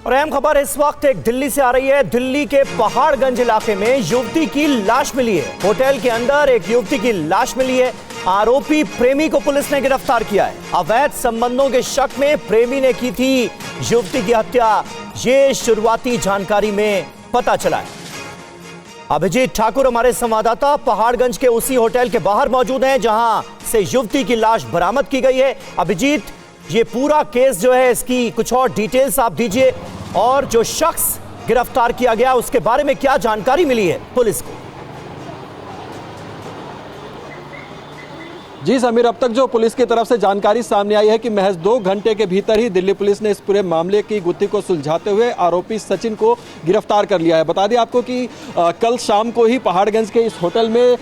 और अहम खबर इस वक्त एक दिल्ली से आ रही है। दिल्ली के पहाड़गंज इलाके में युवती की लाश मिली है। होटल के अंदर एक युवती की लाश मिली है। आरोपी प्रेमी को पुलिस ने गिरफ्तार किया है। अवैध संबंधों के शक में प्रेमी ने की थी युवती की हत्या, ये शुरुआती जानकारी में पता चला है। अभिजीत ठाकुर हमारे संवाददाता पहाड़गंज के उसी होटल के बाहर मौजूद हैं जहां से युवती की लाश बरामद की गई है। अभिजीत, ये पूरा केस जो है इसकी कुछ और डिटेल्स आप दीजिए, और जो शख्स गिरफ्तार किया गया उसके बारे में क्या जानकारी मिली है पुलिस को? जी समीर, अब तक जो पुलिस की तरफ से जानकारी सामने आई है कि महज 2 घंटे के भीतर ही दिल्ली पुलिस ने इस पूरे मामले की गुत्थी को सुलझाते हुए आरोपी सचिन को गिरफ्तार कर लिया है। बता दें आपको कि कल शाम को ही पहाड़गंज के इस होटल में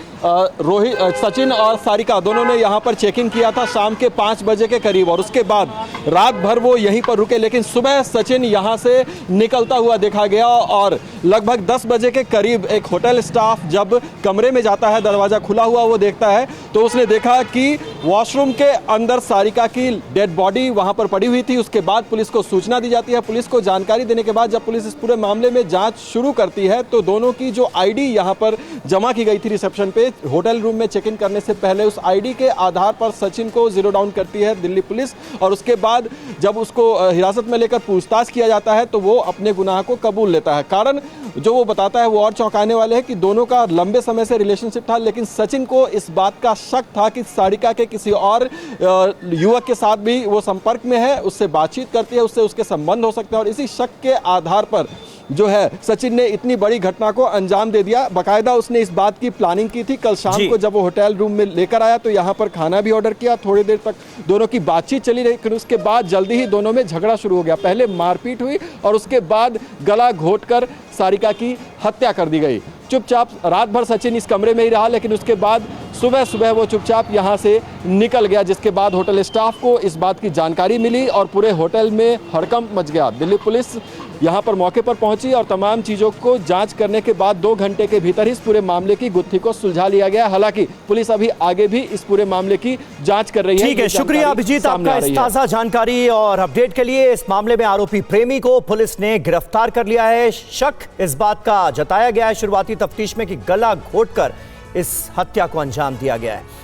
सचिन और सारिका दोनों ने यहां पर चेक इन किया था शाम के 5 बजे के करीब, और उसके बाद रात भर वो यहीं पर रुके। लेकिन सुबह सचिन यहां से निकलता हुआ देखा गया और लगभग 10 बजे के करीब एक होटल स्टाफ जब कमरे में जाता है, दरवाजा खुला हुआ वो देखता है, तो उसने देखा कि वॉशरूम के अंदर सारिका की डेड बॉडी वहां पर पड़ी हुई थी। उसके बाद पुलिस को सूचना दी जाती है। पुलिस को जानकारी देने के बाद जब पुलिस इस पूरे मामले में जांच शुरू करती है तो दोनों की जो आईडी यहां पर जमा की गई थी रिसेप्शन पे होटल रूम में चेक इन करने से पहले, उस आईडी के आधार पर सचिन को जीरो डाउन करती है दिल्ली पुलिस। और उसके बाद जब उसको हिरासत में लेकर पूछताछ किया जाता है तो वो अपने गुनाह को कबूल लेता है। कारण जो वो बताता है वो और चौंकाने वाले हैं कि दोनों का लंबे समय से रिलेशनशिप था, लेकिन सचिन को इस बात का शक था कि सारिका के किसी और युवक के साथ भी वो संपर्क में है, उससे बातचीत करती है, उससे उसके संबंध हो सकते हैं। और इसी शक के आधार पर जो है सचिन ने इतनी बड़ी घटना को अंजाम दे दिया। बाकायदा उसने इस बात की प्लानिंग की थी। कल शाम को जब वो होटल रूम में लेकर आया तो यहाँ पर खाना भी ऑर्डर किया। थोड़ी देर तक दोनों की बातचीत चली, लेकिन उसके बाद जल्दी ही दोनों में झगड़ा शुरू हो गया। पहले मारपीट हुई और उसके बाद गला घोंटकर सारिका की हत्या कर दी गई। चुपचाप रात भर सचिन इस कमरे में ही रहा, लेकिन उसके बाद सुबह सुबह वो चुपचाप यहाँ से निकल गया, जिसके बाद होटल स्टाफ को इस बात की जानकारी मिली और पूरे होटल में हड़कंप मच गया। दिल्ली पुलिस यहाँ पर मौके पर पहुंची और तमाम चीज़ों को जांच करने के बाद 2 घंटे के भीतर ही इस पूरे मामले की गुत्थी को सुलझा लिया गया। हालांकि पुलिस अभी आगे भी इस पूरे मामले की जांच कर रही है। ठीक है, शुक्रिया अभिजीत आपका इस ताज़ा जानकारी और अपडेट के लिए। इस मामले में आरोपी प्रेमी को पुलिस ने गिरफ्तार कर लिया है। शक इस बात का जताया गया है शुरुआती तफ्तीश में कि गला घोंटकर इस हत्या को अंजाम दिया गया है।